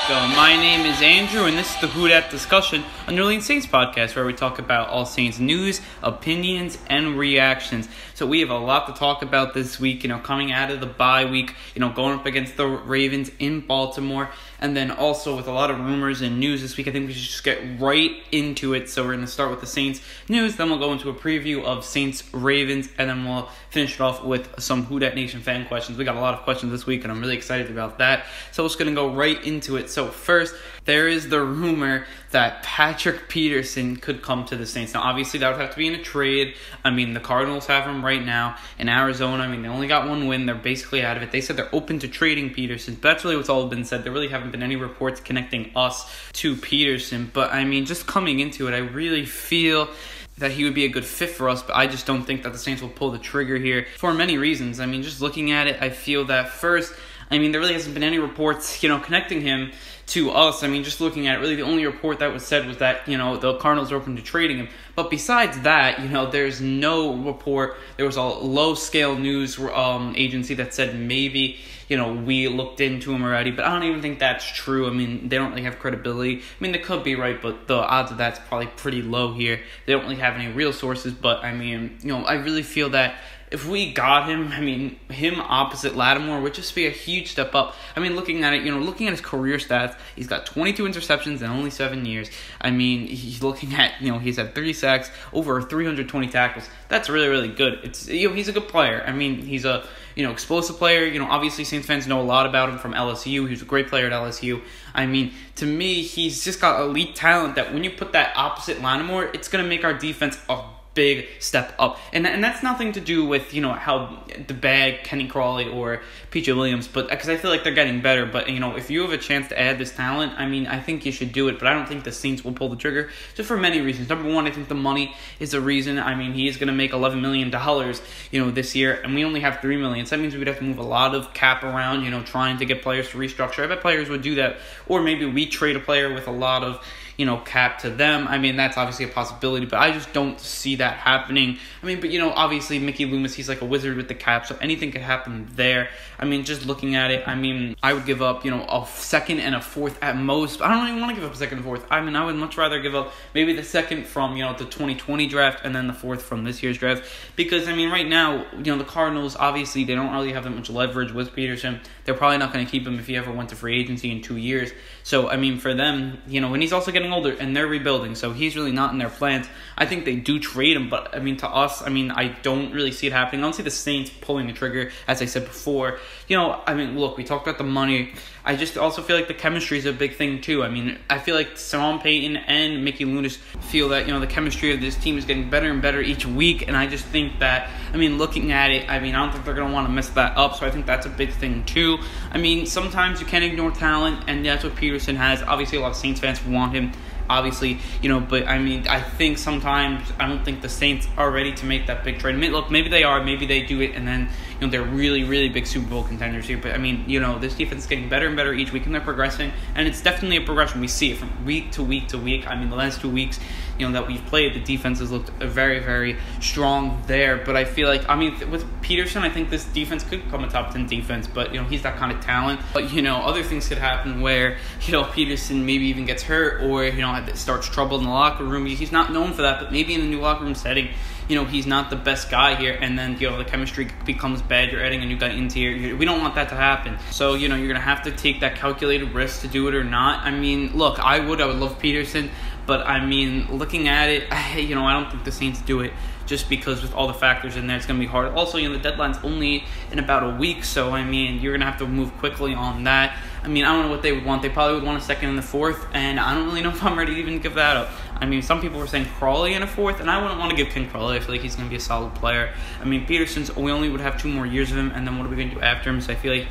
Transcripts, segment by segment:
My name is Andrew, and this is the Who Dat discussion on the New Orleans Saints podcast, where we talk about all Saints news, opinions, and reactions. So we have a lot to talk about this week, coming out of the bye week, going up against the Ravens in Baltimore, and then also with a lot of rumors and news this week. I think we should just get right into it. So we're going to start with the Saints news, then we'll go into a preview of Saints Ravens, and then we'll finish it off with some Who Dat Nation fan questions. We got a lot of questions this week, and I'm really excited about that. So we're just going to go right into it. So first, there is the rumor that Patrick Peterson could come to the Saints. Now, obviously, that would have to be in a trade. The Cardinals have him right now in Arizona. They only got one win. They're basically out of it. They said they're open to trading Peterson, but that's really what's all been said. There really haven't been any reports connecting us to Peterson. But, just coming into it, I really feel that he would be a good fit for us, but I just don't think that the Saints will pull the trigger here for many reasons. Just looking at it, I feel that first, there really hasn't been any reports, connecting him to us. Just looking at it, really the only report that was said was that, the Cardinals are open to trading him. But besides that, there's no report. There was a low-scale news agency that said maybe, we looked into him already. But I don't even think that's true. They don't really have credibility. They could be right, but the odds of that's probably pretty low here. They don't really have any real sources. But, I really feel that if we got him, him opposite Lattimore would just be a huge step up. Looking at it, looking at his career stats, he's got 22 interceptions in only 7 years. He's looking at, he's had 30 sacks, over 320 tackles. That's really, really good. It's, he's a good player. He's a, explosive player. Obviously Saints fans know a lot about him from LSU. He was a great player at LSU. To me, he's just got elite talent that when you put that opposite Lattimore, it's going to make our defense a big step up, and that's nothing to do with how the bad Kenny Crawley or PJ Williams, but because I feel like they're getting better. But if you have a chance to add this talent, I think you should do it. But I don't think the Saints will pull the trigger, just for many reasons. Number one, I think the money is a reason. He is going to make $11 million, this year, and we only have $3 million. So that means we'd have to move a lot of cap around, trying to get players to restructure. I bet players would do that, or maybe we trade a player with a lot of cap to them. That's obviously a possibility, but I just don't see that happening. But obviously Mickey Loomis, he's like a wizard with the cap, so anything could happen there. Just looking at it, I would give up, a second and a fourth at most. I don't even want to give up a second and fourth. I would much rather give up maybe the second from, the 2020 draft and then the fourth from this year's draft, because, right now, the Cardinals, obviously, they don't really have that much leverage with Peterson. They're probably not going to keep him if he ever went to free agency in 2 years. So, for them, and he's also getting older, and they're rebuilding, so he's really not in their plans. I think they do trade him, but, to us, I don't really see it happening. I don't see the Saints pulling the trigger, as I said before. Look, we talked about the money. I just also feel like the chemistry is a big thing, too. I feel like Sean Payton and Mickey Loomis feel that, the chemistry of this team is getting better and better each week, and I just think that, looking at it, I don't think they're going to want to mess that up, so I think that's a big thing, too. Sometimes you can't ignore talent, and that's what Peterson has. Obviously, a lot of Saints fans want him, obviously, but I think sometimes I don't think the Saints are ready to make that big trade. Look, maybe they are, maybe they do it, and then they're really, really big Super Bowl contenders here. But this defense is getting better and better each week, and they're progressing, and it's definitely a progression. We see it from week to week to week. The last 2 weeks, that we've played, the defense has looked very, very strong there. But I feel like, with Peterson, I think this defense could become a top 10 defense, but he's that kind of talent. But other things could happen where Peterson maybe even gets hurt, or starts trouble in the locker room. He's not known for that, but maybe in a new locker room setting, he's not the best guy here, and then, the chemistry becomes bad. You're adding a new guy into here. We don't want that to happen. So, you're going to have to take that calculated risk to do it or not. Look, I would love Peterson, but, looking at it, I don't think the Saints do it, just because with all the factors in there, it's going to be hard. Also, the deadline's only in about a week, so, you're going to have to move quickly on that. I don't know what they would want. They probably would want a second and a fourth, and I don't really know if I'm ready to even give that up. Some people were saying Crawley in a fourth, and I wouldn't want to give Ken Crawley. I feel like he's going to be a solid player. Peterson's, we only would have 2 more years of him, and then what are we going to do after him? So I feel like,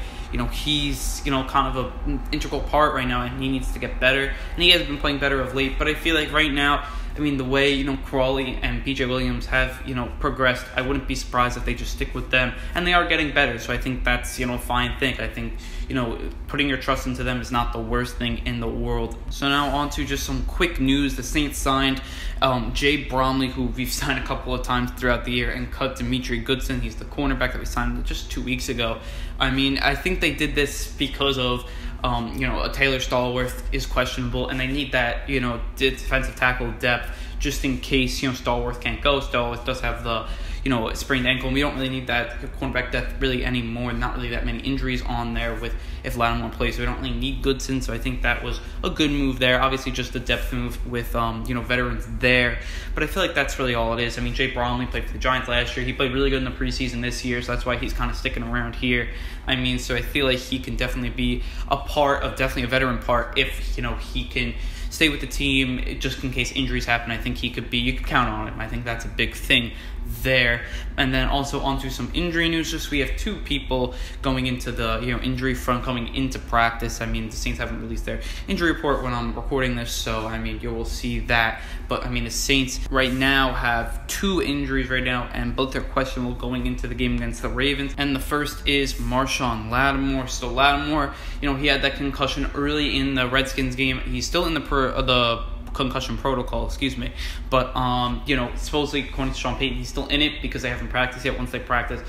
he's, kind of an integral part right now, and he needs to get better. And he has been playing better of late, but I feel like right now, the way, Crawley and PJ Williams have, progressed, I wouldn't be surprised if they just stick with them. And they are getting better, so I think that's, a fine thing. I think, putting your trust into them is not the worst thing in the world. So now on to just some quick news. The Saints signed Jay Bromley, who we've signed a couple of times throughout the year, and cut Dimitri Goodson. He's the cornerback that we signed just 2 weeks ago. I think they did this because of A Taylor Stallworth is questionable, and they need that, defensive tackle depth just in case, Stallworth can't go. Stallworth does have the, sprained ankle, and we don't really need that cornerback depth really anymore. Not really that many injuries on there with if Lattimore plays, so we don't really need Goodson, so I think that was a good move there. Obviously, just a depth move with, veterans there, but I feel like that's really all it is. I mean, Jay Bromley played for the Giants last year. He played really good in the preseason this year, so that's why he's kind of sticking around here. I mean, so I feel like he can definitely be definitely a veteran part if, he can stay with the team just in case injuries happen. I think you could count on him. I think that's a big thing there. And then also onto some injury news. Just we have two people going into the injury front coming into practice. I mean, the Saints haven't released their injury report when I'm recording this, so I mean you will see that. But I mean the Saints right now have two injuries right now, and both are questionable going into the game against the Ravens. And the first is Marshon Lattimore. So Lattimore, he had that concussion early in the Redskins game. He's still in the concussion protocol, but supposedly according to Sean Payton, he's still in it because they haven't practiced yet. Once they practice,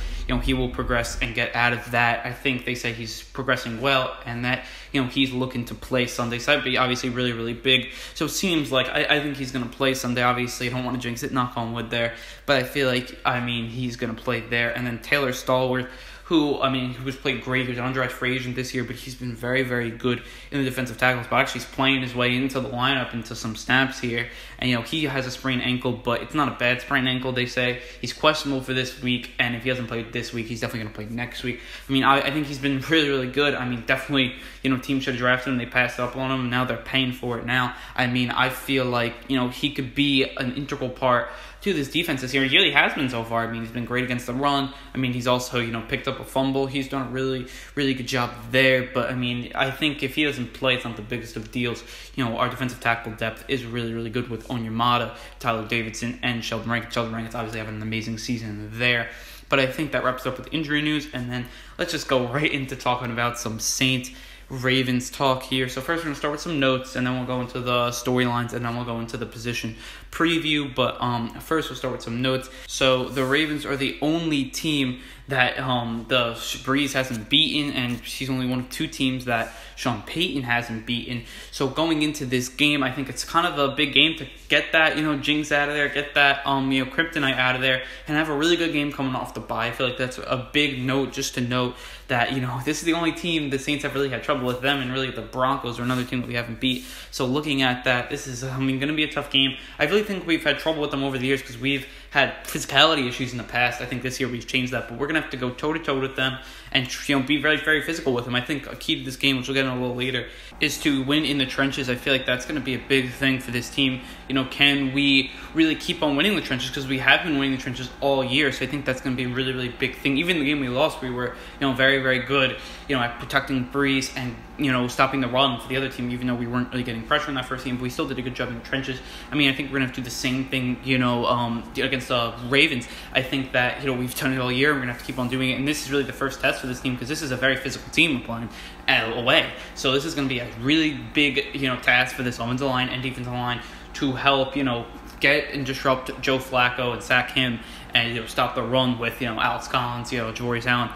he will progress and get out of that. I think they say he's progressing well and that he's looking to play Sunday. So that'd be obviously really, really big. So it seems like I think he's going to play Sunday. Obviously, I don't want to jinx it, knock on wood there, but I feel like he's going to play there. And then Taylor Stallworth, who was played great. He was an undrafted free agent this year, but he's been very, very good in the defensive tackle spot. Actually, he's playing his way into the lineup, into some snaps here. And, he has a sprained ankle, but it's not a bad sprained ankle, they say. He's questionable for this week, and if he hasn't played this week, he's definitely going to play next week. I think he's been really, really good. Definitely, teams should have drafted him. They passed up on him, and now they're paying for it now. I feel like, he could be an integral part to this defense this year. He really has been so far. He's been great against the run. He's also, picked up a fumble. He's done a really, really good job there. But, I think if he doesn't play, it's not the biggest of deals. Our defensive tackle depth is really, really good with Onyemata, Tyler Davidson, and Sheldon Rankins. Sheldon Rankins obviously having an amazing season there. But I think that wraps up with injury news. And then let's just go right into talking about some Saints Ravens talk here. So first we're going to start with some notes, and then we'll go into the storylines, and then we'll go into the position preview. But first we'll start with some notes. So the Ravens are the only team that the Breeze hasn't beaten, and she's only one of two teams that Sean Payton hasn't beaten. So going into this game, I think it's kind of a big game to get that, jinx out of there, get that, kryptonite out of there, and have a really good game coming off the bye. I feel like that's a big note, just to note that, this is the only team the Saints have really had trouble with them, and really the Broncos are another team that we haven't beat. So looking at that, this is, going to be a tough game. I really think we've had trouble with them over the years because we've had physicality issues in the past. I think this year we've changed that, but we're going to have to go toe-to-toe with them and, be very, very physical with them. I think a key to this game, which we'll get in a little later, is to win in the trenches. I feel like that's going to be a big thing for this team. Can we really keep on winning the trenches? Because we have been winning the trenches all year, so I think that's going to be a really, really big thing. Even the game we lost, we were, very, very good, at protecting Breeze and, stopping the run for the other team, even though we weren't really getting pressure in that first game, but we still did a good job in the trenches. I think we're going to have to do the same thing, against the Ravens. I think that, we've done it all year, and we're going to have to keep on doing it, and this is really the first test for this team, because this is a very physical team we're playing away. So this is going to be a really big, task for this offensive line and defensive line to help, get and disrupt Joe Flacco and sack him and, stop the run with, Alex Collins, Jarius Allen.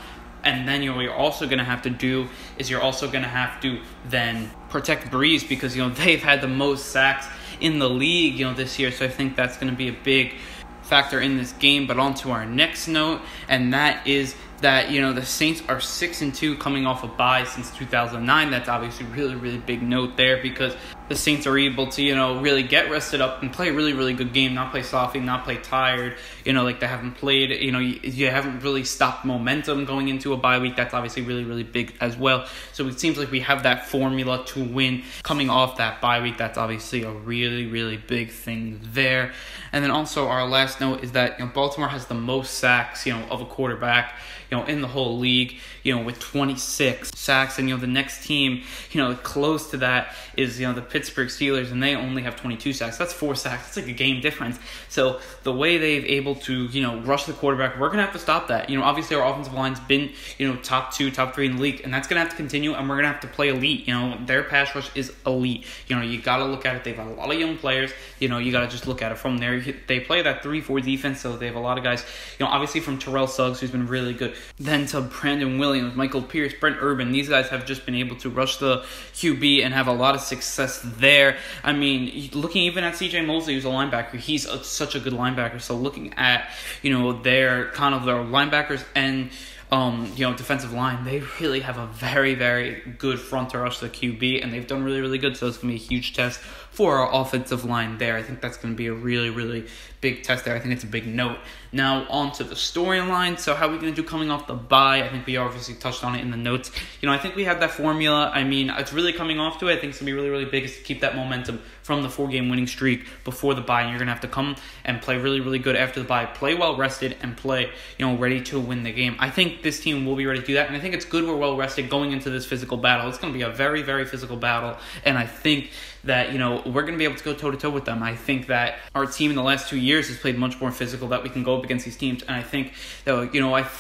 And then, what you're also going to have to do is you're also going to have to then protect Breeze because, they've had the most sacks in the league, this year. So I think that's going to be a big factor in this game. But on to our next note, and that is that, the Saints are 6-2 coming off a bye since 2009. That's obviously really, really big note there because the Saints are able to, really get rested up and play a really, really good game, not play sloppy, not play tired, like they haven't played, you haven't really stopped momentum going into a bye week. That's obviously really, really big as well. So it seems like we have that formula to win coming off that bye week. That's obviously a really, really big thing there. And then also our last note is that, Baltimore has the most sacks, of a quarterback, in the whole league, with 26 sacks. And, the next team, close to that is, the Pittsburgh Steelers, and they only have 22 sacks. That's 4 sacks. That's like a game difference. So the way they've able to, rush the quarterback, we're going to have to stop that. Obviously our offensive line's been, top 2, top 3 in the league, and that's going to have to continue, and we're going to have to play elite. Their pass rush is elite. You got to look at it. They've got a lot of young players. You got to just look at it from there. They play that 3-4 defense, so they have a lot of guys, obviously from Terrell Suggs, who's been really good, then to Brandon Williams, Michael Pierce, Brent Urban. These guys have just been able to rush the QB and have a lot of success there. I mean, looking even at C.J. Mosley, who's a linebacker, he's such a good linebacker. So looking at, their linebackers and defensive line, they really have a very, very good front to rush the QB, and they've done really, really good. So it's going to be a huge test for our offensive line there. I think that's going to be a really, really big test there. I think it's a big note. Now, on to the storyline. So how are we going to do coming off the bye? I think we obviously touched on it in the notes. I think we had that formula. I mean, it's really coming off to it. I think it's going to be really, really big is to keep that momentum from the 4-game winning streak before the bye. And you're going to have to come and play really, really good after the bye. Play well rested and play, ready to win the game. I think this team will be ready to do that. And I think it's good we're well rested going into this physical battle. It's going to be a very, very physical battle. And I think that, we're going to be able to go toe-to-toe with them. I think that our team in the last 2 years has played much more physical, that we can go up against these teams. And I think that,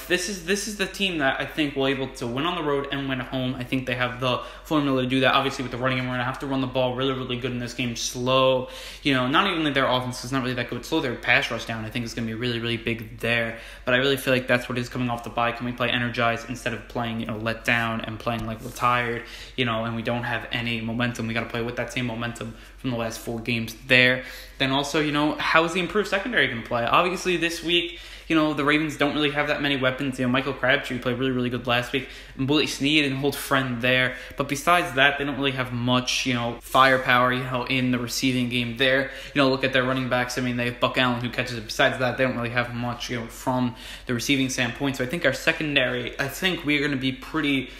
this is the team that I think will be able to win on the road and win at home. I think they have the formula to do that. Obviously, with the running game, we're going to have to run the ball really, really good in this game. Slow, not even their offense is not really that good. Slow their pass rush down. I think it's going to be really, really big there. But I really feel like that's what is coming off the bye. Can we play energized instead of playing, let down and playing like we're tired, and we don't have any momentum. We got to play with that same momentum from the last 4 games there. Then also, how is the improved secondary going to play? Obviously, this week, the Ravens don't really have that many weapons. Michael Crabtree played really, really good last week. And Willie Snead and old friend there. But besides that, they don't really have much, firepower, in the receiving game there. Look at their running backs. I mean, they have Buck Allen who catches it. Besides that, they don't really have much, from the receiving standpoint. So I think our secondary, we're going to be pretty,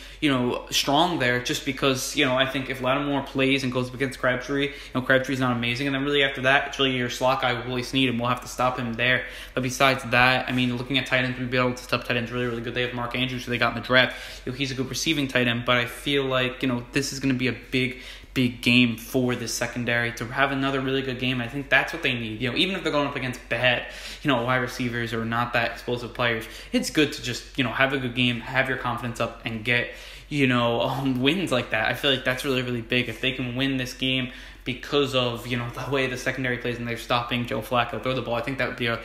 strong there just because, I think if Lattimore plays and goes up against Crabtree, Crabtree's not amazing. And then really after that, it's really your slot guy, Willie Snead, and we'll have to stop him there. But besides that, I mean, looking at tight ends, we'll be able to stop tight ends really, really good. They have Mark Andrews, who they got in the draft. He's a good receiving tight end, but I feel like, this is going to be a big game for this secondary to have another really good game. I think that's what they need. Even if they're going up against bad, wide receivers or not that explosive players, it's good to just, have a good game, have your confidence up, and get, wins like that. I feel like that's really, really big. If they can win this game because of, the way the secondary plays and they're stopping Joe Flacco throw the ball, I think that would be a,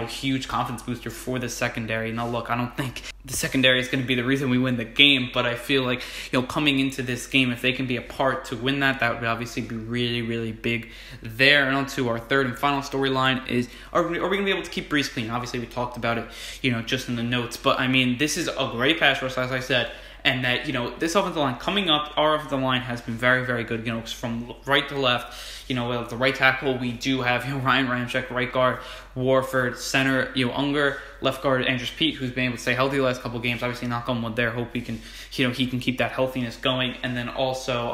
huge confidence booster for the secondary. Now, look, I don't think the secondary is going to be the reason we win the game, but I feel like, coming into this game, if they can be a part to win that would obviously be really, really big there. And on to our third and final storyline is, are we going to be able to keep Brees clean? Obviously, we talked about it, just in the notes, but I mean, this is a great pass rush, as I said. And that, this offensive line coming up, our offensive line has been very, very good, from right to left. With the right tackle, we do have, Ryan Ramczyk, right guard, Warford, center, Unger, left guard, Andrews Pete, who's been able to stay healthy the last couple of games. Obviously, knock on wood there. Hope he can, he can keep that healthiness going. And then also,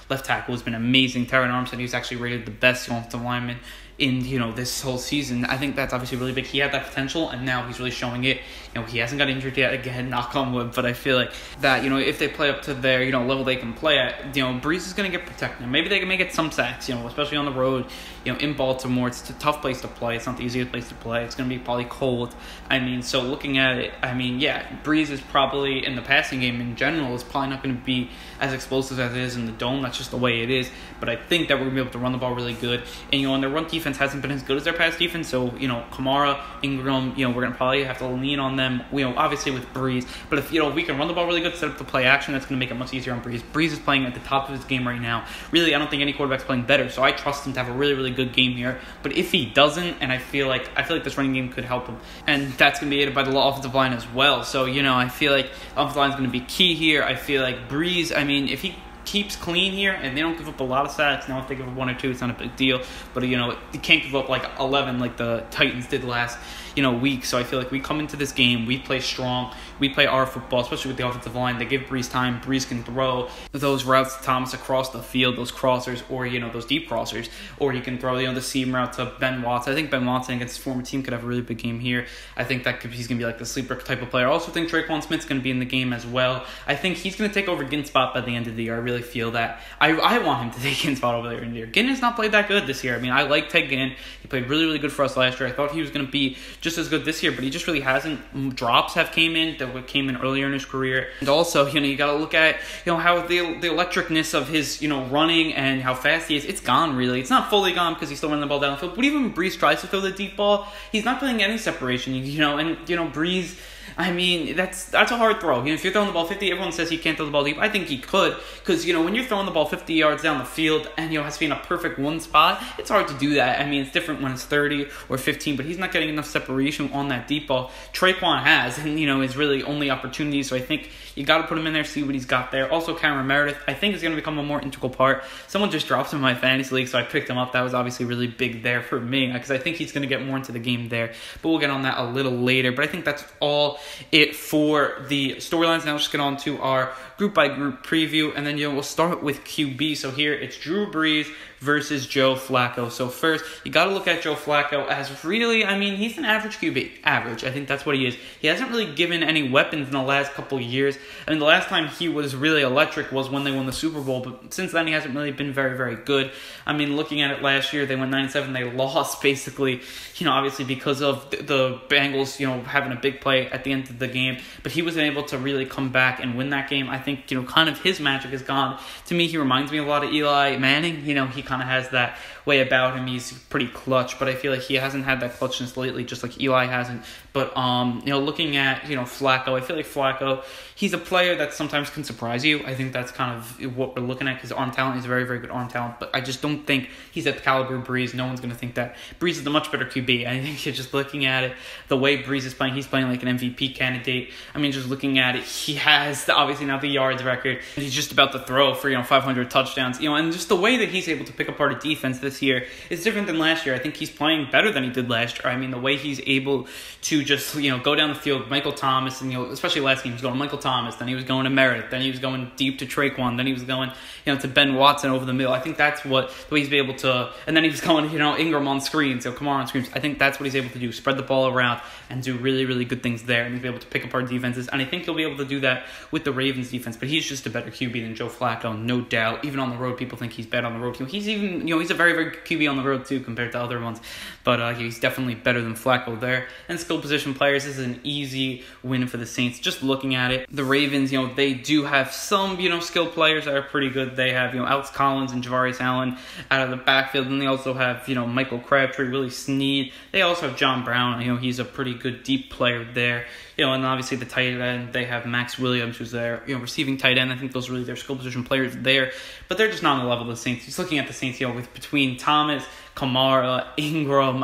left tackle has been amazing. Taron Armstead, he's actually rated the best offensive lineman in, this whole season. I think that's obviously really big. He had that potential, and now he's really showing it. He hasn't got injured yet, again, knock on wood, but I feel like that, if they play up to their, level they can play at, Brees is going to get protected. Maybe they can make it some sacks, especially on the road, in Baltimore. It's a tough place to play. It's not the easiest place to play. It's going to be probably cold. I mean, so looking at it, I mean, yeah, Brees is probably, in the passing game in general, is probably not going to be as explosive as it is in the dome. That's just the way it is. But I think that we're going to be able to run the ball really good. And, and their run defense hasn't been as good as their pass defense. So, Kamara, Ingram, we're going to probably have to lean on them, obviously with Brees. But if, we can run the ball really good, set up the play action, that's going to make it much easier on Brees. Brees is playing at the top of his game right now. Really, I don't think any quarterback's playing better. So I trust him to have a really, really good game here. But if he doesn't, and I feel like this running game could help him. And that's going to be aided by the offensive line as well. So, I feel like the offensive line is going to be key here. I feel like Brees, I mean, if he keeps clean here and they don't give up a lot of sacks. Now, if they give up 1 or 2, it's not a big deal. But, you can't give up like 11 like the Titans did last, week. So I feel like we come into this game, we play strong, we play our football, especially with the offensive line. They give Brees time. Brees can throw those routes to Thomas across the field, those crossers, or, those deep crossers. Or he can throw, the seam route to Ben Watson. I think Ben Watson against his former team could have a really big game here. I think he's going to be like the sleeper type of player. I also think Traquan Smith's going to be in the game as well. I think he's going to take over Gin's spot by the end of the year. I really feel that. I want him to take Ginn's spot over there in the year. Ginn has not played that good this year. I mean, I like Ted Ginn. He played really, really good for us last year. I thought he was going to be just as good this year, but he just really hasn't. Drops have came in that came in earlier in his career. And also, you got to look at, how the electricness of his, running and how fast he is. It's gone, really. It's not fully gone because he's still running the ball down the field. But even when Breeze tries to throw the deep ball, he's not getting any separation, and Breeze, I mean, that's a hard throw. If you're throwing the ball 50, everyone says he can't throw the ball deep. I think he could, because, when you're throwing the ball 50 yards down the field and, has to be in a perfect one spot, it's hard to do that. I mean, it's different when it's 30 or 15, but he's not getting enough separation on that deep ball. Traquan has, and, his really only opportunity, so I think you got to put him in there, see what he's got there. Also, Cameron Meredith, I think, is going to become a more integral part. Someone just dropped him in my fantasy league, so I picked him up. That was obviously really big there for me, because I think he's going to get more into the game there, but we'll get on that a little later. But I think that's all it for the storylines. Now let's get on to our group-by-group preview, and then we'll start with QB. So here it's Drew Brees versus Joe Flacco. So first, you got to look at Joe Flacco as really, he's an average QB. Average. I think that's what he is. He hasn't really given any weapons in the last couple of years. The last time he was really electric was when they won the Super Bowl, but since then he hasn't really been very, very good. Looking at it last year, they went 9-7. They lost basically, obviously because of the Bengals, having a big play at the end of the game, but he wasn't able to really come back and win that game. I think, kind of his magic is gone. To me, he reminds me a lot of Eli Manning. He kind of has that way about him. He's pretty clutch, but I feel like he hasn't had that clutchness lately, just like Eli hasn't. But, looking at, Flacco, I feel like Flacco, he's a player that sometimes can surprise you. I think that's kind of what we're looking at, because arm talent is very, very good arm talent, but I just don't think he's at the caliber of Breeze. No one's going to think that. Breeze is a much better QB. I think you're just looking at it, the way Breeze is playing, he's playing like an MVP candidate. Just looking at it, he has, obviously, now the yards record, and he's just about to throw for, 500 touchdowns, and just the way that he's able to pick apart a defense this year is different than last year. I think he's playing better than he did last year. The way he's able to just, go down the field, Michael Thomas, and, especially last game, he was going to Michael Thomas, then he was going to Meredith, then he was going deep to Traquan, then he was going, to Ben Watson over the middle. I think that's the way he's able to, and then he was going, Ingram on screens, Kamara on screens. I think that's what he's able to do, spread the ball around and do really, really good things there, and he's able to pick apart defenses, and I think he'll be able to do that with the Ravens defense, but he's just a better QB than Joe Flacco, no doubt. Even on the road, people think he's bad on the road. He's even, he's a very, very good QB on the road too compared to other ones, but he's definitely better than Flacco there. And skill position players, this is an easy win for the Saints. Just looking at it, the Ravens, they do have some, skill players that are pretty good. They have, Alex Collins and Javarius Allen out of the backfield, and they also have, Michael Crabtree, Willie Snead. They also have John Brown. He's a pretty good deep player there. And obviously the tight end, they have Max Williams, who's their, receiving tight end. I think those are really their skill position players there, but they're just not on the level of the Saints. Just looking at the Saints, with between Thomas, Kamara, Ingram,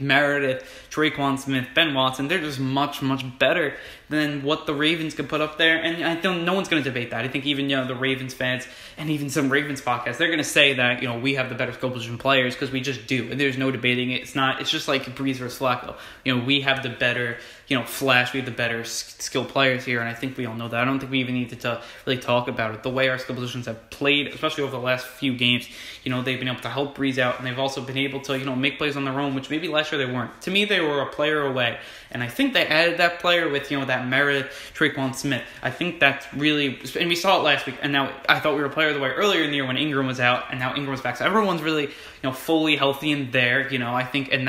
Meredith, Traquan Smith, Ben Watson, they're just much, much better than what the Ravens can put up there. And I think no one's going to debate that. I think even, the Ravens fans and even some Ravens podcasts, they're going to say that, we have the better skill position players, because we just do. And there's no debating it. It's just like Breeze versus Flacco. We have the better, flash, we have the better skill players here, and I think we all know that. I don't think we even need to really talk about it. The way our skill positions have played, especially over the last few games, they've been able to help Breeze out, and they've also been able to, make plays on their own, which maybe last year they weren't. To me, they were a player away, and I think they added that player with, that Meredith, Traquan Smith. I think that's really, and we saw it last week, and now I thought we were a player of the way earlier in the year when Ingram was out, and now Ingram's back. So everyone's really, fully healthy in there, I think, and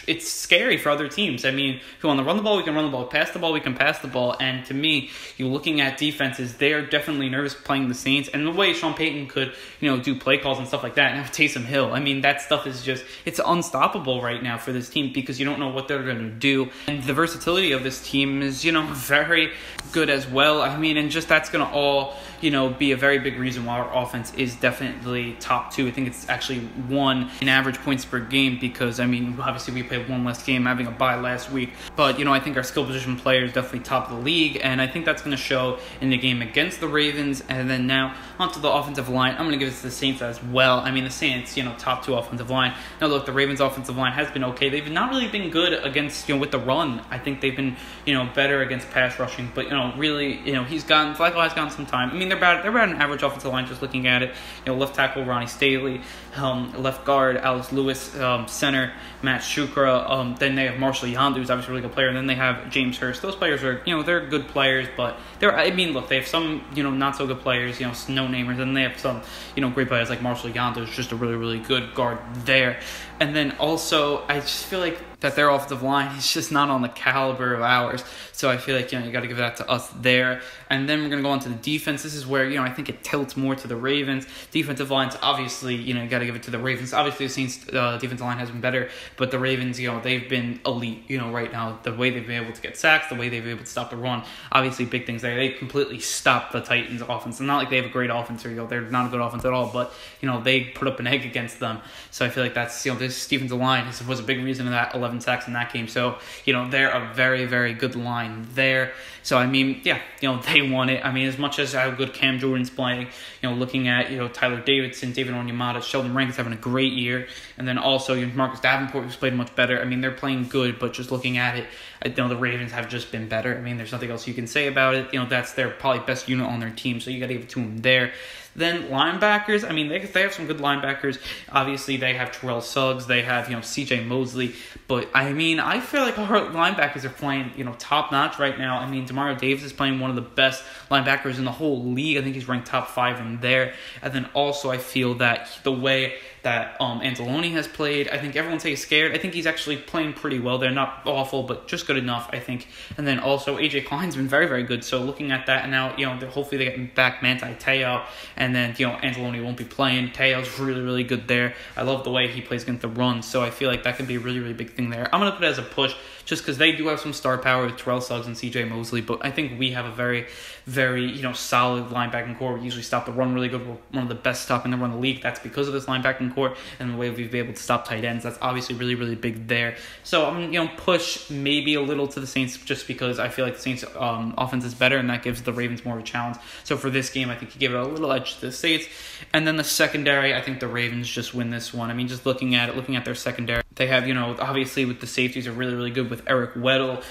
it's scary for other teams. If we want to run the ball, we can run the ball. Pass the ball, we can pass the ball. And to me, you're looking at defenses, they are definitely nervous playing the Saints. And the way Sean Payton could, do play calls and stuff like that, and have Taysom Hill, that stuff is just, it's unstoppable right now for this team, because you don't know what they're going to do. And the versatility of this team is, very good as well. And just that's going to all, be a very big reason why our offense is definitely top two. I think it's actually one in average points per game, because, obviously we played one less game, having a bye last week. But, I think our skill position player is definitely top of the league, and I think that's going to show in the game against the Ravens. And then now onto the offensive line, I'm going to give it to the Saints as well. The Saints, top two offensive line. Now, look, the Ravens offensive line has been okay. They've not really been good against, with the run. I think they've been, better against pass rushing, but, really, Flacco has gotten some time. They're about an average offensive line, just looking at it. Left tackle, Ronnie Staley, left guard, Alex Lewis, center, Matt Shukra. Then they have Marshall Yondu, who's obviously a really good player. And then they have James Hurst. Those players are, they're good players, but look, they have some, not so good players, no-namers, and they have some, great players like Marshall Yanda, who's just a really, really good guard there. And then also, I just feel like that their offensive line is just not on the caliber of ours. So I feel like, you got to give that to us there. And then we're going to go on to the defense. This is where, I think it tilts more to the Ravens. Defensive lines, obviously, you got to give it to the Ravens. Obviously, the Saints' defensive line has been better, but the Ravens, they've been elite, right now. The way they've been able to get sacks, the way they've been able to stop the run, obviously big things there. They completely stopped the Titans' offense. It's not like they have a great offense or, they're not a good offense at all, but, they put up an egg against them. So I feel like that's, this defensive line was a big reason of that 11 sacks in that game. So, they're a very, very good line there. So, they won it. As much as how good Cam Jordan's playing, looking at, Tyler Davidson, David Onyemata, Sheldon Rankins having a great year. And then also, Marcus Davenport, who's played much better. They're playing good, but just looking at it, the Ravens have just been better. There's nothing else you can say about it. That's their probably best unit on their team, so you got to give it to them there. Then linebackers, they have some good linebackers. Obviously, they have Terrell Suggs. They have, C.J. Mosley. But, I feel like our linebackers are playing, top-notch right now. Demario Davis is playing one of the best linebackers in the whole league. I think he's ranked top 5 in there. And then also, I feel that the way that Anzalone has played, I think everyone says scared. I think he's actually playing pretty well. They're not awful, but just good enough, I think. And then also, A.J. Klein's been very, very good. So, looking at that, and now, hopefully they get back Manti Te'o. And then, Anzalone won't be playing. Teo's really, really good there. I love the way he plays against the run. So I feel like that could be a really, really big thing there. I'm going to put it as a push just because they do have some star power with Terrell Suggs and C.J. Mosley. But I think we have a very, very, solid linebacking core. We usually stop the run really good. We're one of the best stopping the run in the league. That's because of this linebacking core and the way we've been able to stop tight ends. That's obviously really, really big there. So I'm going to push maybe a little to the Saints just because I feel like the Saints' offense is better and that gives the Ravens more of a challenge. So for this game, I think you give it a little edge to the Saints. And then the secondary, I think the Ravens just win this one. Just looking at their secondary, they have, obviously with the safeties are really, really good with Eric Weddle,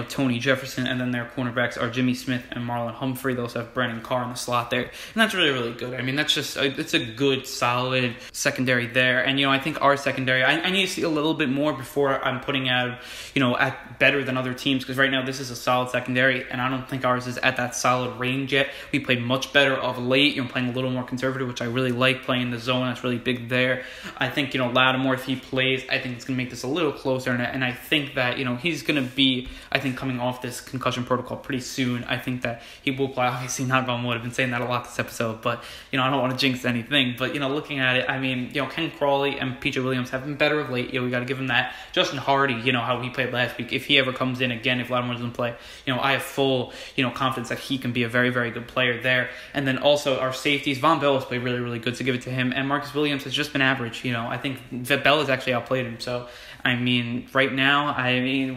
Tony Jefferson, and then their cornerbacks are Jimmy Smith and Marlon Humphrey. They also have Brandon Carr in the slot there. And that's really, really good. That's just, it's a good, solid secondary there. And, I think our secondary, I need to see a little bit more before I'm putting out, at better than other teams. Because right now this is a solid secondary, and I don't think ours is at that solid range yet. We played much better of late, playing a little more conservative, which I really like, playing the zone. That's really big there. I think, Lattimore, if he plays, I think it's going to make this a little closer. And I think that, he's going to be, I think, coming off this concussion protocol pretty soon. I think that he will play. Obviously, not on wood. I've been saying that a lot this episode, but, I don't want to jinx anything. But, looking at it, Ken Crawley and P.J. Williams have been better of late. We got to give him that. Justin Hardy, how he played last week. If he ever comes in again, if Lattimore doesn't play, I have full, confidence that he can be a very, very good player there. And then also our safeties, Von Bell has played really, really good, so give it to him. And Marcus Williams has just been average. I think Bell has actually outplayed him. So, right now,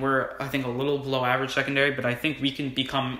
we're, I think, a little below average secondary, but I think we can become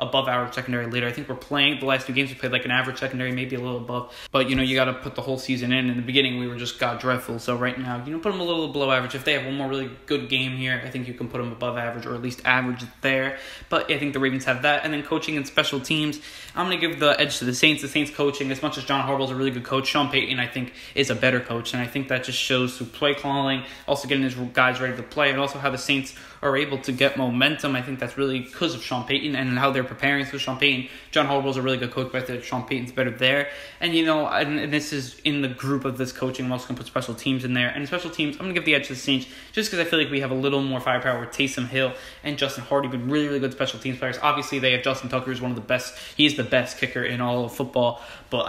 above average secondary later. I think we're playing, the last 2 games we played like an average secondary, maybe a little above. But, you got to put the whole season in. In the beginning, we were just god dreadful. So right now, put them a little below average. If they have one more really good game here, I think you can put them above average or at least average there. But I think the Ravens have that. And then coaching and special teams, I'm going to give the edge to the Saints. The Saints coaching, as much as John Harbaugh's a really good coach, Sean Payton, I think, is a better coach. And I think that just shows through play calling, also getting his guys ready to play, and also how the Saints are able to get momentum. I think that's really because of Sean Payton and how they're preparing for Sean Payton. John Harbaugh's a really good coach, but I think Sean Payton's better there. And, and this is in the group of this coaching. I'm also going to put special teams in there. And special teams, I'm going to give the edge to the Saints just because I feel like we have a little more firepower with Taysom Hill and Justin Hardy, been really, really good special teams players. Obviously, they have Justin Tucker, who's one of the best. He's the best kicker in all of football. But,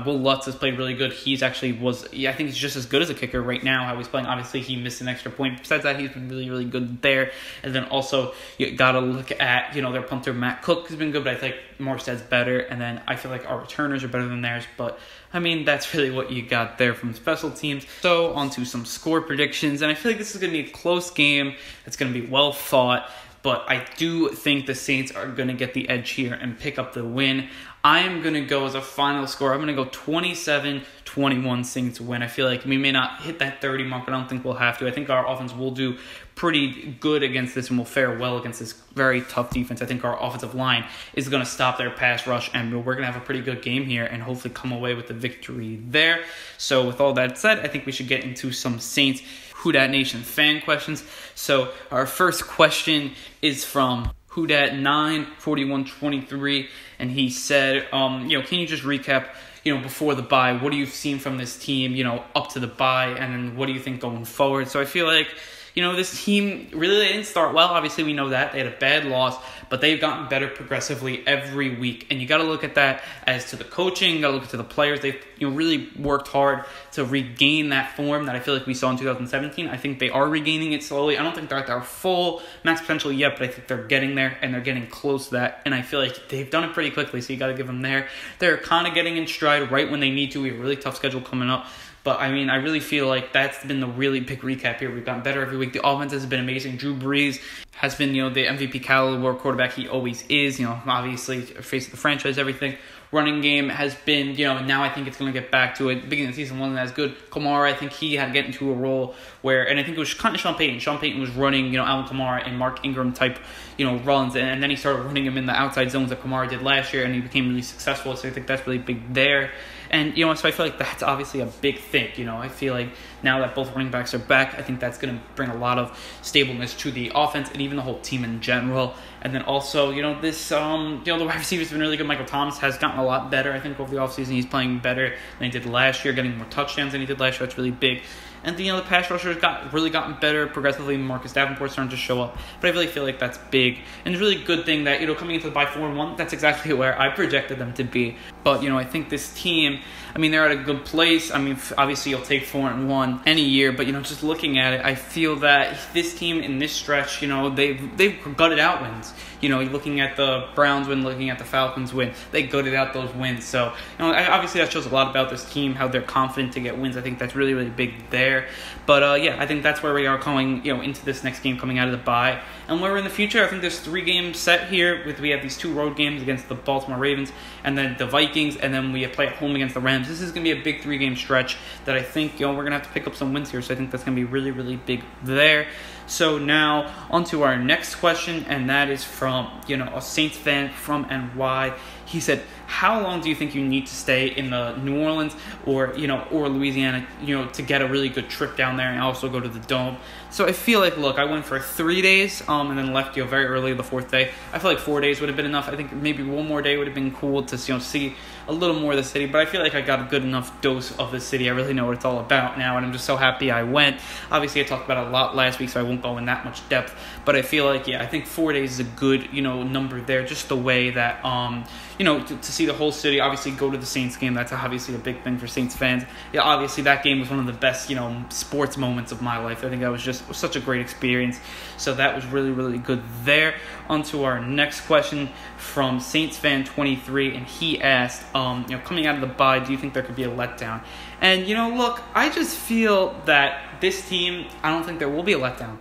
Will Lutz has played really good. I think he's just as good as a kicker right now, how he's playing. Obviously, he missed an extra point. Besides that, he's been really, really good there. And then also, you got to look at, their punter, Matt Cook, has been good, but I think Morstead's better. And then I feel like our returners are better than theirs. But, that's really what you got there from special teams. So, on to some score predictions. And I feel like this is going to be a close game. It's going to be well fought. But I do think the Saints are going to get the edge here and pick up the win. I am going to go as a final score. I'm going to go 27-21 Saints win. I feel like we may not hit that 30 mark, but I don't think we'll have to. I think our offense will do pretty good against this and will fare well against this very tough defense. I think our offensive line is going to stop their pass rush, and we're going to have a pretty good game here and hopefully come away with the victory there. So with all that said, I think we should get into some Saints Who Dat Nation fan questions. So our first question is from Who Dat 94123, and he said, can you just recap, before the bye, what do you seen from this team, up to the bye, and then what do you think going forward? So I feel like, this team really they didn't start well. Obviously, we know that. They had a bad loss, but they've gotten better progressively every week. And you got to look at that as to the coaching, you got to look to the players. They've really worked hard to regain that form that I feel like we saw in 2017. I think they are regaining it slowly. I don't think they're at their full max potential yet, but I think they're getting there, and they're getting close to that. And I feel like they've done it pretty quickly, so you got to give them there. They're kind of getting in stride right when they need to. We have a really tough schedule coming up. But, I really feel like that's been the really big recap here. We've gotten better every week. The offense has been amazing. Drew Brees has been, the MVP caliber quarterback he always is. Obviously, face of the franchise, everything. Running game has been, now I think it's going to get back to it. Beginning of the season wasn't as good. Kamara, I think he had to get into a role where, and I think it was kind of Sean Payton. Sean Payton was running, Alvin Kamara and Mark Ingram type, runs. And then he started running him in the outside zones that Kamara did last year, and he became really successful. So I think that's really big there. And, so I feel like that's obviously a big thing. I feel like now that both running backs are back, I think that's going to bring a lot of stableness to the offense and even the whole team in general. And then also, this, the wide receivers have been really good. Michael Thomas has gotten a lot better, I think, over the offseason. He's playing better than he did last year, getting more touchdowns than he did last year. That's really big. And, the pass rushers really gotten better progressively. Marcus Davenport's starting to show up. But I really feel like that's big. And it's a really good thing that, coming into the bye 4-1, that's exactly where I projected them to be. But, I think this team, they're at a good place. Obviously you'll take 4-1 any year. But, just looking at it, I feel that this team in this stretch, they've gutted out wins. You're looking at the Browns win, looking at the Falcons win. They gutted out those wins. So, obviously that shows a lot about this team, how they're confident to get wins. I think that's really, really big there. But, I think that's where we are going, into this next game coming out of the bye. And where we're in the future, I think there's 3 games set here. We have these 2 road games against the Baltimore Ravens and then the Vikings, and then we play at home against the Rams. This is going to be a big 3-game stretch that I think, we're going to have to pick up some wins here. So I think that's going to be really, really big there. So now on to our next question, and that is from, a Saints fan from NY. He said, how long do you think you need to stay in the New Orleans or Louisiana, to get a really good trip down there and also go to the Dome? So I feel like, look, I went for 3 days and then left, very early the 4th day. I feel like 4 days would have been enough. I think maybe one more day would have been cool to, see a little more of the city. But I feel like I got a good enough dose of the city. I really know what it's all about now, and I'm just so happy I went. Obviously, I talked about it a lot last week, so I won't go in that much depth. But I feel like, I think 4 days is a good, number there. Just the way that, to see the whole city, obviously go to the Saints game. That's obviously a big thing for Saints fans. Yeah, obviously that game was one of the best, sports moments of my life. I think that was just such a great experience. So that was really, really good there. On to our next question from Saints fan 23, and he asked, coming out of the bye, do you think there could be a letdown? And, look, I just feel that this team, I don't think there will be a letdown.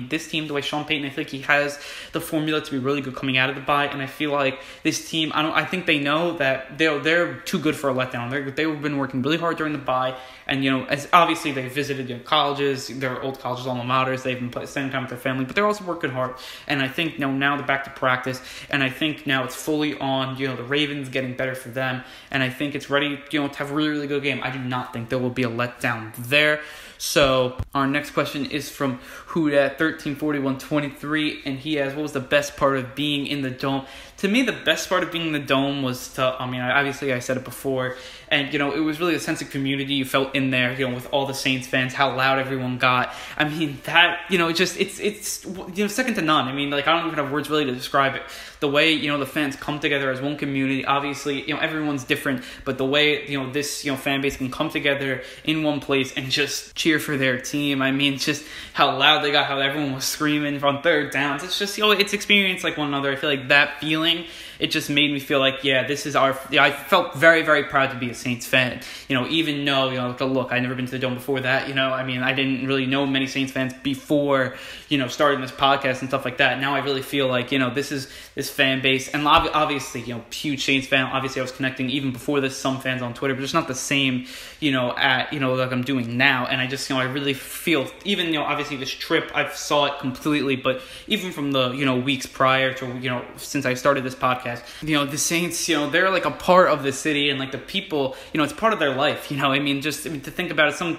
This team, the way Sean Payton, I think he has the formula to be really good coming out of the bye, and I feel like this team, I think they know that they're too good for a letdown. They've been working really hard during the bye, and, as obviously they visited colleges, their old colleges, alma maters, they've been spending time with their family, but they're also working hard, and I think now they're back to practice, and I think now it's fully on, the Ravens getting better for them, and I think it's ready, to have a really, really good game. I do not think there will be a letdown there. So our next question is from Who Dat 134123, and he asks, what was the best part of being in the Dome? To me, the best part of being in the Dome was to, obviously I said it before, and, it was really a sense of community you felt in there, with all the Saints fans, how loud everyone got. That, it's second to none. I don't even have words really to describe it. The way, the fans come together as one community, obviously, everyone's different, but the way, this, fan base can come together in one place and just cheer for their team. Just how loud they got, how everyone was screaming on third downs. It's just, it's experienced like one another. I feel like that feeling, it just made me feel like, this is I felt very, very proud to be a Saints fan. Even though, look, I'd never been to the Dome before that, I didn't really know many Saints fans before, starting this podcast and stuff like that. Now I really feel like, this is this fan base, and obviously, huge Saints fan. Obviously, I was connecting even before this, some fans on Twitter, but it's not the same, like I'm doing now. And I just, I really feel, even, obviously this trip, I saw it completely, but even from the, weeks prior to, since I started this podcast, podcast. The Saints, they're like a part of the city, and like the people, it's part of their life. To think about it, some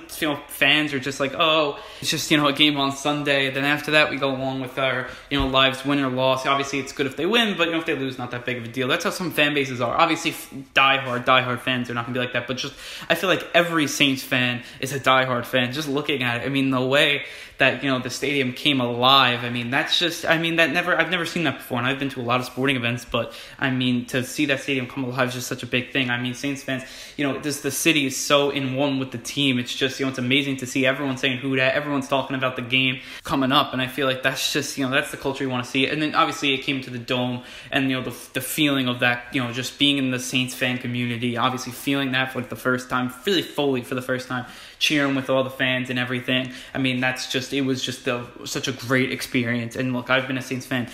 fans are just like, oh, it's just a game on Sunday. Then after that, we go along with our lives, win or loss. Obviously, it's good if they win, but if they lose, not that big of a deal. That's how some fan bases are. Obviously, diehard fans are not gonna be like that. But just I feel like every Saints fan is a diehard fan. Just looking at it, the way that the stadium came alive. I've never seen that before, and I've been to a lot of sporting events, but to see that stadium come alive is just such a big thing. Saints fans, the city is so in one with the team. It's just it's amazing to see everyone saying who dat, everyone's talking about the game coming up, and I feel like that's just that's the culture you want to see. And then obviously it came to the Dome, and the feeling of that, just being in the Saints fan community, obviously feeling that for the first time, really fully for the first time, cheering with all the fans and everything. It was just such a great experience. And look, I've been a Saints fan,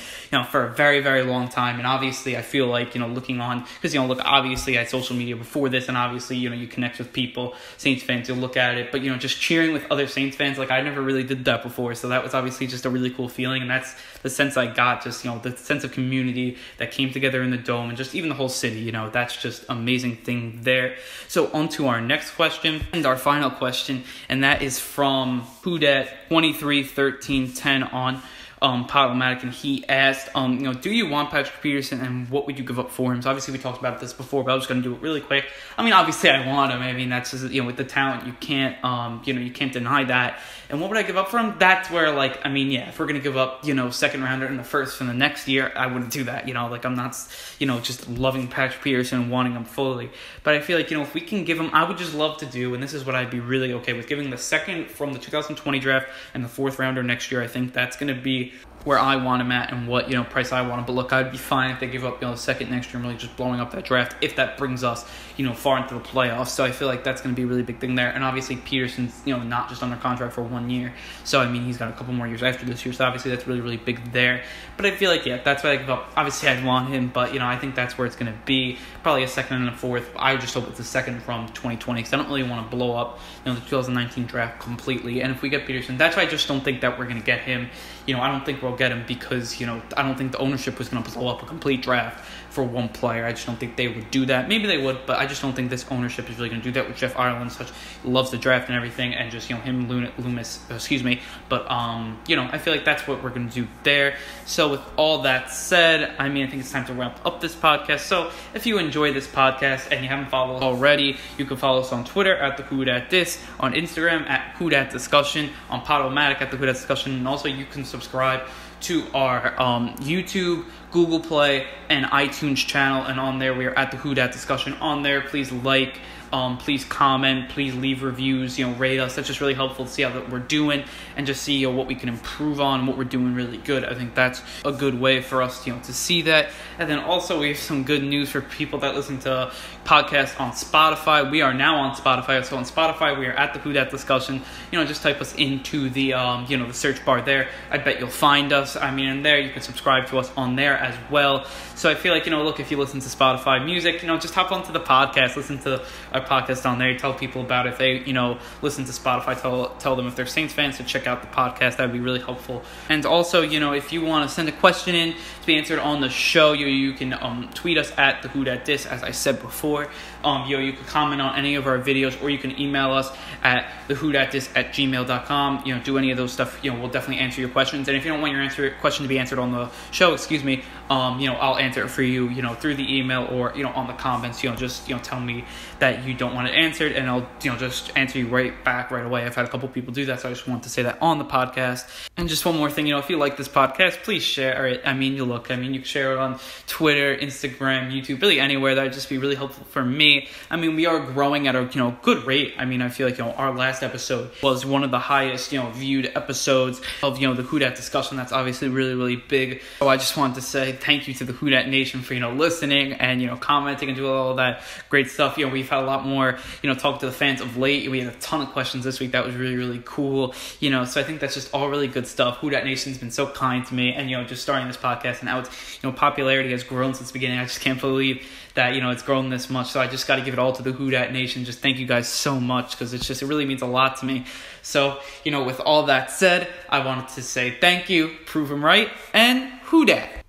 for a very, very long time. And obviously I feel like, looking on, because, obviously I had social media before this, and obviously, you connect with people, Saints fans, you'll look at it, but, just cheering with other Saints fans, like I never really did that before. So that was obviously just a really cool feeling. And that's the sense I got, just, the sense of community that came together in the Dome, and just even the whole city, that's just amazing thing there. So on to our next question, and our final question, and that is from Hudat 231310 on Podomatic, and he asked, do you want Patrick Peterson, and what would you give up for him? So obviously we talked about this before, but I was going to do it really quick. Obviously I want him. That's just, with the talent, you can't, you can't deny that. And what would I give up for him? That's where, if we're going to give up, second rounder in the first from the next year, I wouldn't do that. I'm not, just loving Patrick Peterson and wanting him fully. But I feel like, if we can give him, I would just love to do, and this is what I'd be really okay with, giving the second from the 2020 draft and the fourth rounder next year. I think that's going to be where I want him at, and what price I want him. But look, I'd be fine if they give up the second next year and really just blowing up that draft, if that brings us far into the playoffs. So I feel like that's going to be a really big thing there. And obviously Peterson's not just under contract for 1 year, so he's got a couple more years after this year, so obviously that's really, really big there. But I feel like that's what I give up. Obviously I'd want him, but I think that's where it's going to be, probably a second and a fourth. I just hope it's a second from 2020, because I don't really want to blow up the 2019 draft completely. And if we get Peterson, that's why I just don't think that we're going to get him. I don't think we'll get him because, I don't think the ownership was going to blow up a complete draft for one player. I just don't think they would do that. Maybe they would, but I just don't think this ownership is really going to do that with Jeff Ireland. Loves the draft and everything, and just, him, Loomis, But, I feel like that's what we're going to do there. So with all that said, I think it's time to wrap up this podcast. So if you enjoy this podcast and you haven't followed already, you can follow us on Twitter at the WhoDatDis, on Instagram at WhoDatDiscussion, on Podomatic at the WhoDatDiscussion, and also you can subscribe to our YouTube, Google Play, and iTunes channel, and on there we are at the WhoDatDiscussion. On there, please like, please comment, please leave reviews, rate us. That's just really helpful to see how that we're doing, and just see what we can improve on and what we're doing really good. I think that's a good way for us to see that. And then also we have some good news for people that listen to podcasts on Spotify. We are now on Spotify. So on Spotify, we are at the WhoDatDiscussion. Just type us into the the search bar there. I bet you'll find us. And there you can subscribe to us on there as well. So I feel like, look, if you listen to Spotify music, just hop onto the podcast, listen to our podcast on there, tell people about it. If they, listen to Spotify, tell them if they're Saints fans to check out the podcast. That would be really helpful. And also, if you want to send a question in to be answered on the show, you can tweet us at the WhoDatDis, as I said before. You can comment on any of our videos, or you can email us at thewhodатdis@gmail.com. Do any of those stuff. We'll definitely answer your questions. And if you don't want your question to be answered on the show, I'll answer it for you, through the email, or, on the comments, just, tell me that you don't want it answered, and I'll, just answer you right back right away. I've had a couple people do that, so I just want to say that on the podcast. And just one more thing, if you like this podcast, please share it. You can share it on Twitter, Instagram, YouTube, really anywhere. That would just be really helpful for me. We are growing at a, good rate. I feel like, our last episode was one of the highest, viewed episodes of, the WhoDatDiscussion. That's obviously really, really big. So I just wanted to say thank you to the Whodat Nation for, listening and, commenting and doing all that great stuff. We've had a lot more, talk to the fans of late. We had a ton of questions this week. That was really, really cool. So I think that's just all really good stuff. Whodat Nation's been so kind to me, and, just starting this podcast, and now it's, popularity has grown since the beginning. I just can't believe that, it's grown this much. So I just got to give it all to the Whodat Nation. Just thank you guys so much, because it really means a lot to me. So, with all that said, I wanted to say thank you, prove 'em right, and Whodat.